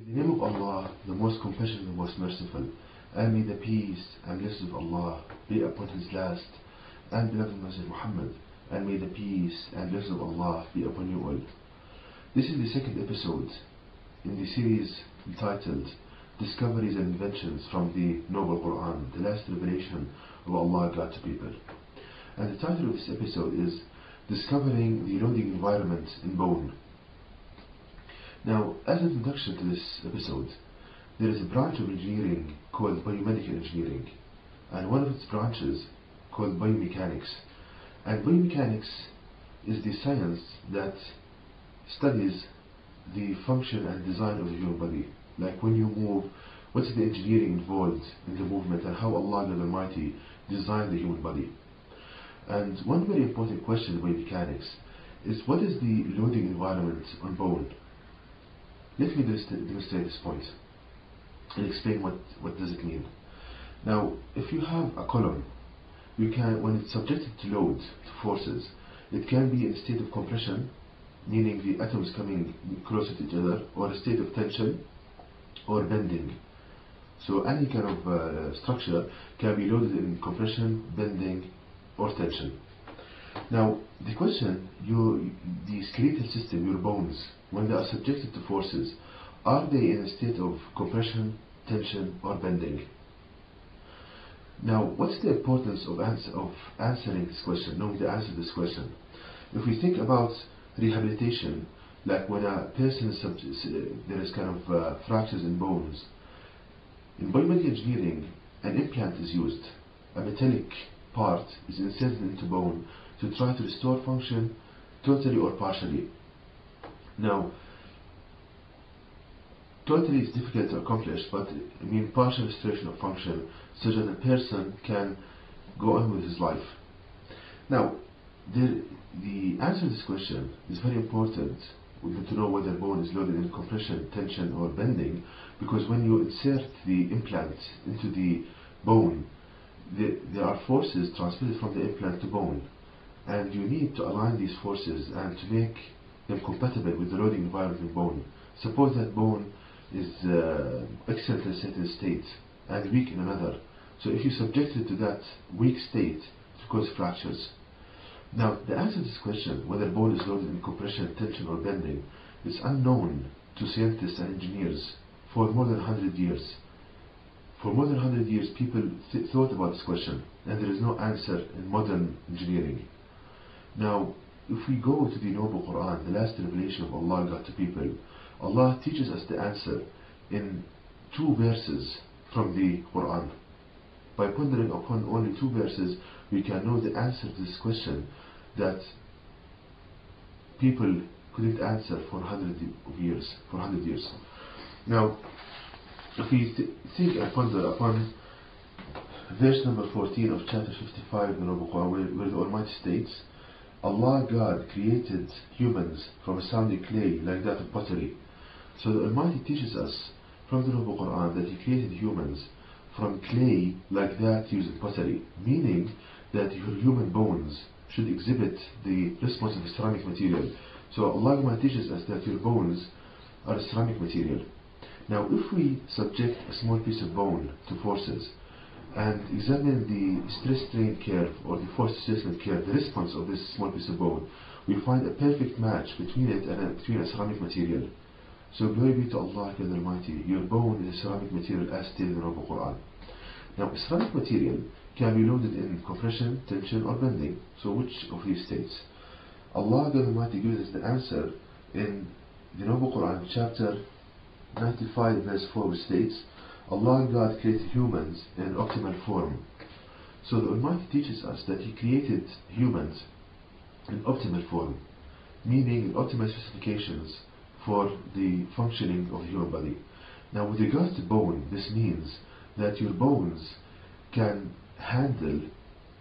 In the name of Allah, the most compassionate, the most merciful, and may the peace and blessings of Allah be upon His last and beloved Messenger Muhammad, and may the peace and blessings of Allah be upon you all. This is the second episode in the series entitled Discoveries and Inventions from the Noble Qur'an, the last revelation of Allah God to people. And the title of this episode is Discovering the Loading Environment in Bone. Now, as an introduction to this episode, there is a branch of engineering called biomedical engineering, and one of its branches called biomechanics. And biomechanics is the science that studies the function and design of the human body. Like when you move, what's the engineering involved in the movement, and how Allah the Almighty designed the human body. And one very important question in biomechanics is, what is the loading environment on bone? Let me demonstrate this point and explain what does it mean. Now, if you have a column, you can, when it's subjected to load, to forces, it can be in a state of compression, meaning the atoms coming closer to each other, or a state of tension or bending. So any kind of structure can be loaded in compression, bending, or tension. Now, the question, the skeletal system, your bones, when they are subjected to forces, are they in a state of compression, tension, or bending? Now, what's the importance of answering this question, knowing the answer to this question? If we think about rehabilitation, like when a person there is kind of fractures in bones, in biomedical engineering, an implant is used. A metallic part is inserted into bone to try to restore function totally or partially. Now, totally is difficult to accomplish, but I mean partial restoration of function so that a person can go on with his life. Now, the answer to this question is very important. We need to know whether bone is loaded in compression, tension, or bending, because when you insert the implant into the bone, there are forces transmitted from the implant to bone, and you need to align these forces and to make them compatible with the loading environment in bone. Suppose that bone is excellent in a certain state and weak in another. So if you subject it to that weak state, it causes fractures. Now, the answer to this question, whether bone is loaded in compression, tension, or bending, is unknown to scientists and engineers for more than 100 years. For more than 100 years, people thought about this question, and there is no answer in modern engineering. Now, if we go to the Noble Qur'an, the last revelation of Allah God to people, Allah teaches us the answer in 2 verses from the Qur'an. By pondering upon only 2 verses, we can know the answer to this question that people couldn't answer for 100 years. Now, if we think and ponder upon verse number 14 of chapter 55 of the Noble Qur'an, where the Almighty states, Allah God created humans from a sounding clay like that of pottery. So the Almighty teaches us from the Noble Qur'an that He created humans from clay like that used in pottery, meaning that your human bones should exhibit the response of a ceramic material. So Allah teaches us that your bones are a ceramic material. Now, if we subject a small piece of bone to forces and examine the stress-strain curve or the force displacement curve, the response of this small piece of bone, we find a perfect match between it and between a ceramic material. So glory be to Allah the Almighty, your bone is a ceramic material as stated in the Noble Qur'an. Now, a ceramic material can be loaded in compression, tension, or bending. So which of these states? Allah the Almighty gives us the answer in the Noble Qur'an, chapter 95, verse 4, which states, Allah God created humans in optimal form. So the Almighty teaches us that He created humans in optimal form, meaning in optimal specifications for the functioning of the human body. Now, with regards to bone, this means that your bones can handle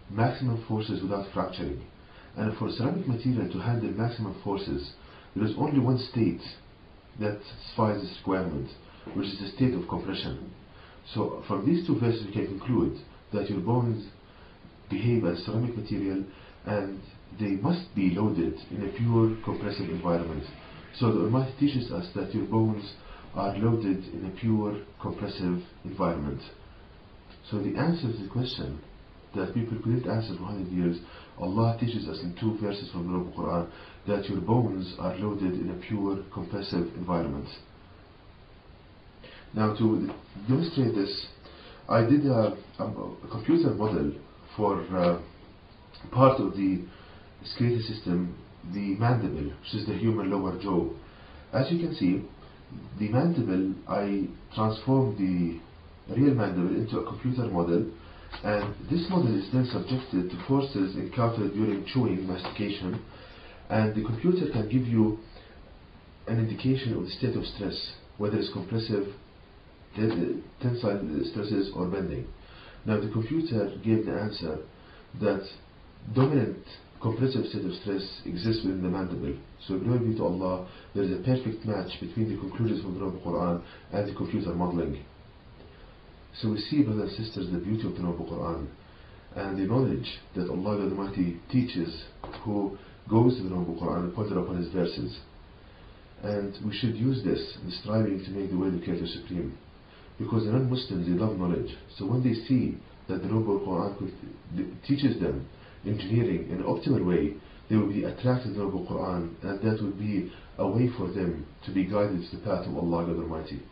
maximum forces without fracturing. And for ceramic material to handle maximum forces, there is only one state that satisfies this requirement, which is the state of compression. So from these 2 verses we can conclude that your bones behave as ceramic material and they must be loaded in a pure compressive environment. So the Almighty teaches us that your bones are loaded in a pure compressive environment. So the answer to the question that people couldn't answer for 100 years, Allah teaches us in 2 verses from the Noble Qur'an that your bones are loaded in a pure compressive environment. Now, to demonstrate this, I did a computer model for part of the skeletal system, the mandible, which is the human lower jaw. As you can see, the mandible, I transformed the real mandible into a computer model, and this model is then subjected to forces encountered during chewing, mastication, and the computer can give you an indication of the state of stress, whether it's compressive, tensile stresses, or bending. Now the computer gave the answer that dominant compressive state of stress exists within the mandible. So glory be to Allah, there is a perfect match between the conclusions from the Noble Qur'an and the computer modeling. So we see, brothers and sisters, the beauty of the Noble Qur'an and the knowledge that Allah the Almighty teaches who goes to the Noble Qur'an and pointed upon His verses. And we should use this in striving to make the way of the Creator supreme. Because the non-Muslims, they love knowledge. So when they see that the Noble Qur'an teaches them engineering in an optimal way, they will be attracted to the Noble Qur'an, and that will be a way for them to be guided to the path of Allah God Almighty.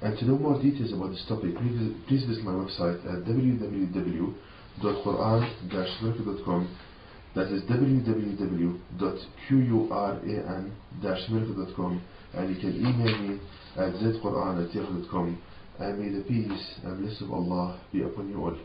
And to know more details about this topic, please visit my website at www.quran-miracle.com. That is www.quran-miracle.com, and you can email me at zquran@yahoo.com. And may the peace and blessing of Allah be upon you all.